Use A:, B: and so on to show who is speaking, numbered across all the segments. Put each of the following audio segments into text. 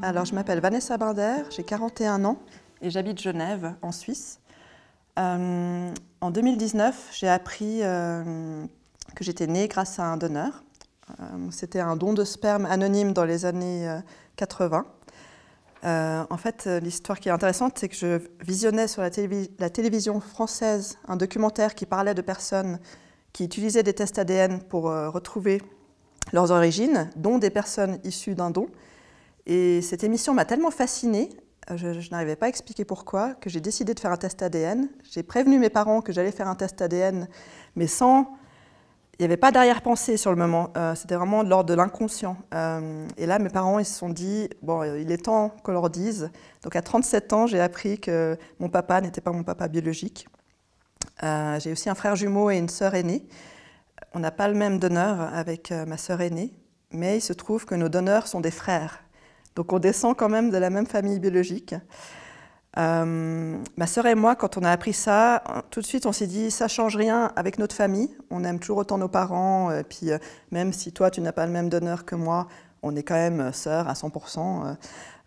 A: Alors, je m'appelle Vanessa Binder, j'ai 41 ans et j'habite Genève, en Suisse. En 2019, j'ai appris que j'étais née grâce à un donneur. C'était un don de sperme anonyme dans les années 80. En fait, l'histoire qui est intéressante, c'est que je visionnais sur la télévision française un documentaire qui parlait de personnes qui utilisaient des tests ADN pour retrouver leurs origines, dont des personnes issues d'un don. Et cette émission m'a tellement fascinée, je n'arrivais pas à expliquer pourquoi, que j'ai décidé de faire un test ADN. J'ai prévenu mes parents que j'allais faire un test ADN, mais sans... Il n'y avait pas d'arrière-pensée sur le moment, c'était vraiment de l'ordre de l'inconscient. Et là, mes parents, ils se sont dit, bon, il est temps qu'on leur dise. Donc à 37 ans, j'ai appris que mon papa n'était pas mon papa biologique. J'ai aussi un frère jumeau et une sœur aînée. On n'a pas le même donneur avec ma sœur aînée, mais il se trouve que nos donneurs sont des frères. Donc on descend quand même de la même famille biologique. Ma sœur et moi, quand on a appris ça, tout de suite on s'est dit ça change rien avec notre famille. On aime toujours autant nos parents, et puis même si toi tu n'as pas le même donneur que moi, on est quand même sœurs à 100%,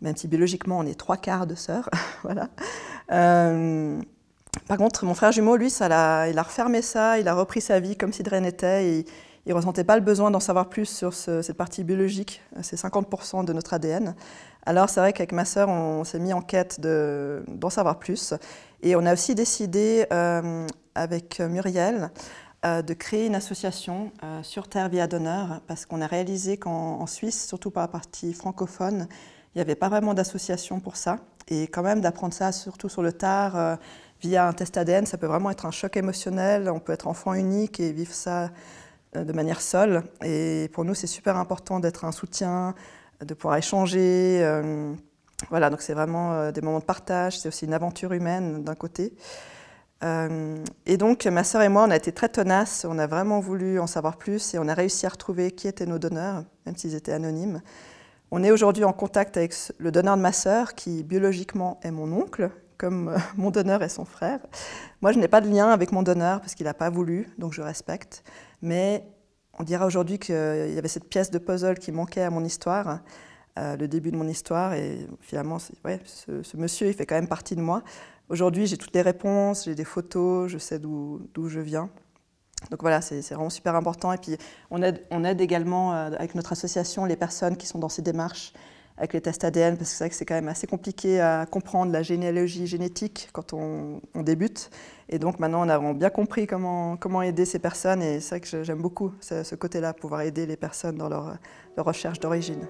A: même si biologiquement on est 3/4 de sœurs. Voilà. Par contre, mon frère jumeau, lui, il a refermé ça, il a repris sa vie comme si de rien n'était. Et il ne ressentait pas le besoin d'en savoir plus sur cette partie biologique, c'est 50% de notre ADN. Alors c'est vrai qu'avec ma sœur, on s'est mis en quête d'en savoir plus. Et on a aussi décidé, avec Muriel, de créer une association sur Terre Via Donneur, parce qu'on a réalisé qu'en Suisse, surtout par la partie francophone, il n'y avait pas vraiment d'association pour ça. Et quand même d'apprendre ça, surtout sur le tard, via un test ADN, ça peut vraiment être un choc émotionnel. On peut être enfant unique et vivre ça de manière seule. Et pour nous, c'est super important d'être un soutien, de pouvoir échanger. Voilà, donc c'est vraiment des moments de partage, c'est aussi une aventure humaine d'un côté. Et donc, ma sœur et moi, on a été très tenaces, on a vraiment voulu en savoir plus et on a réussi à retrouver qui étaient nos donneurs, même s'ils étaient anonymes. On est aujourd'hui en contact avec le donneur de ma sœur, qui biologiquement est mon oncle, comme mon donneur est son frère. Moi, je n'ai pas de lien avec mon donneur parce qu'il n'a pas voulu, donc je respecte. Mais on dira aujourd'hui qu'il y avait cette pièce de puzzle qui manquait à mon histoire, le début de mon histoire. Et finalement, ouais, ce monsieur, il fait quand même partie de moi. Aujourd'hui, j'ai toutes les réponses, j'ai des photos, je sais d'où je viens. Donc voilà, c'est vraiment super important. Et puis, on aide également, avec notre association, les personnes qui sont dans ces démarches avec les tests ADN, parce que c'est vrai que c'est quand même assez compliqué à comprendre la généalogie génétique quand on débute. Et donc maintenant, on a bien compris comment aider ces personnes, et c'est vrai que j'aime beaucoup ce côté-là, pouvoir aider les personnes dans leur recherche d'origine.